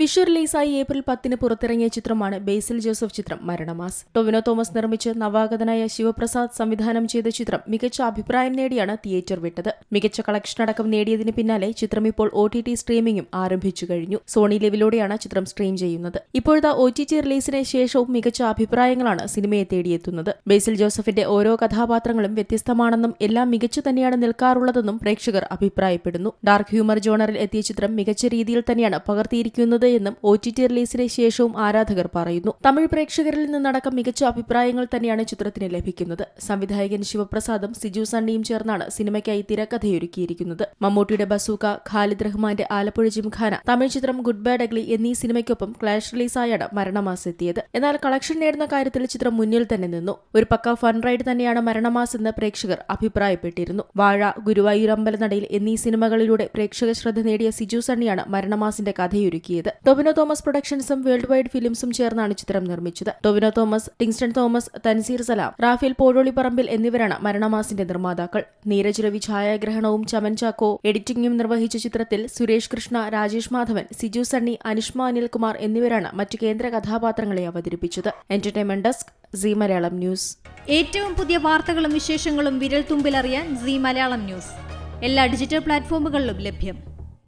വിഷു റിലീസായി ഏപ്രിൽ 10 പുറത്തിറങ്ങിയ ചിത്രമാണ് ബേസിൽ ജോസഫ് ചിത്രം മരണമാസ്. ടൊവിനോ തോമസ് നിർമ്മിച്ച് നവാഗതനായ ശിവപ്രസാദ് സംവിധാനം ചെയ്ത ചിത്രം മികച്ച അഭിപ്രായം നേടിയാണ് തിയേറ്റർ വിട്ടത്. മികച്ച കളക്ഷനടക്കം നേടിയതിന് പിന്നാലെ ചിത്രം ഇപ്പോൾ OTT സ്ട്രീമിംഗും ആരംഭിച്ചു കഴിഞ്ഞു. സോണി ലിവിലൂടെയാണ് ചിത്രം സ്ട്രീം ചെയ്യുന്നത്. ഇപ്പോഴത്തെ OTT റിലീസിന് ശേഷവും മികച്ച അഭിപ്രായങ്ങളാണ് സിനിമയെ തേടിയെത്തുന്നത്. ബേസിൽ ജോസഫിന്റെ ഓരോ കഥാപാത്രങ്ങളും വ്യത്യസ്തമാണെന്നും എല്ലാം മികച്ചു തന്നെയാണ് നിൽക്കാറുള്ളതെന്നും പ്രേക്ഷകർ അഭിപ്രായപ്പെടുന്നു. ഡാർക്ക് ഹ്യൂമർ ജോണറിൽ എത്തിയ ചിത്രം മികച്ച രീതിയിൽ തന്നെയാണ് പകർത്തിയിരിക്കുന്നത് എന്നും OTT റിലീസിന് ശേഷവും ആരാധകർ പറയുന്നു. തമിഴ് പ്രേക്ഷകരിൽ നിന്നടക്കം മികച്ച അഭിപ്രായങ്ങൾ തന്നെയാണ് ചിത്രത്തിന് ലഭിക്കുന്നത്. സംവിധായകൻ ശിവപ്രസാദും സിജു സണ്ണിയും ചേർന്നാണ് സിനിമയ്ക്കായി തിരക്കഥയൊരുക്കിയിരിക്കുന്നത്. മമ്മൂട്ടിയുടെ ബസൂക്ക, ഖാലിദ് റഹ്മാന്റെ ആലപ്പുഴ ജിംഖാന, തമിഴ് ചിത്രം ഗുഡ് ബാഡ് അഗ്ലി എന്നീ സിനിമയ്ക്കൊപ്പം ക്ലാഷ് റിലീസായാണ് മരണമാസ് എത്തിയത്. എന്നാൽ കളക്ഷൻ നേടുന്ന കാര്യത്തിൽ ചിത്രം മുന്നിൽ തന്നെ നിന്നു. ഒരു പക്ക ഫൺ റൈഡ് തന്നെയാണ് മരണമാസ് എന്ന് പ്രേക്ഷകർ അഭിപ്രായപ്പെട്ടിരുന്നു. വാഴ, ഗുരുവായൂർ അമ്പലനടയിൽ എന്നീ സിനിമകളിലൂടെ പ്രേക്ഷക ശ്രദ്ധ നേടിയ സിജു സണ്ണിയാണ് മരണമാസിന്റെ കഥയൊരുക്കിയത്. ടൊവിനോ തോമസ് പ്രൊഡക്ഷൻസും വേൾഡ് വൈഡ് ഫിലിംസും ചേർന്നാണ് ചിത്രം നിർമ്മിച്ചത്. ടൊവിനോ തോമസ്, ടിങ്സ്റ്റൺ തോമസ്, തൻസീർ സലാം, റാഫേൽ പോഴോളിപ്പറമ്പിൽ എന്നിവരാണ് മരണമാസിന്റെ നിർമ്മാതാക്കൾ. നീരജ് രവി ഛായാഗ്രഹണവും ചമൻ ചാക്കോ എഡിറ്റിംഗും നിർവഹിച്ച ചിത്രത്തിൽ സുരേഷ് കൃഷ്ണ, രാജേഷ് മാധവൻ, സിജു സണ്ണി, അനുഷ്മ അനിൽകുമാർ എന്നിവരാണ് മറ്റു കേന്ദ്ര കഥാപാത്രങ്ങളെ അവതരിപ്പിച്ചത്. Entertainment desk, Zee Malayalam news. ഏറ്റവും പുതിയ വാർത്തകളും വിശേഷങ്ങളും വിരൽ തുമ്പിലറിയാൻ സീ മലയാളം ന്യൂസ് എല്ലാ ഡിജിറ്റൽ പ്ലാറ്റ്ഫോമുകളിലും ലഭ്യം.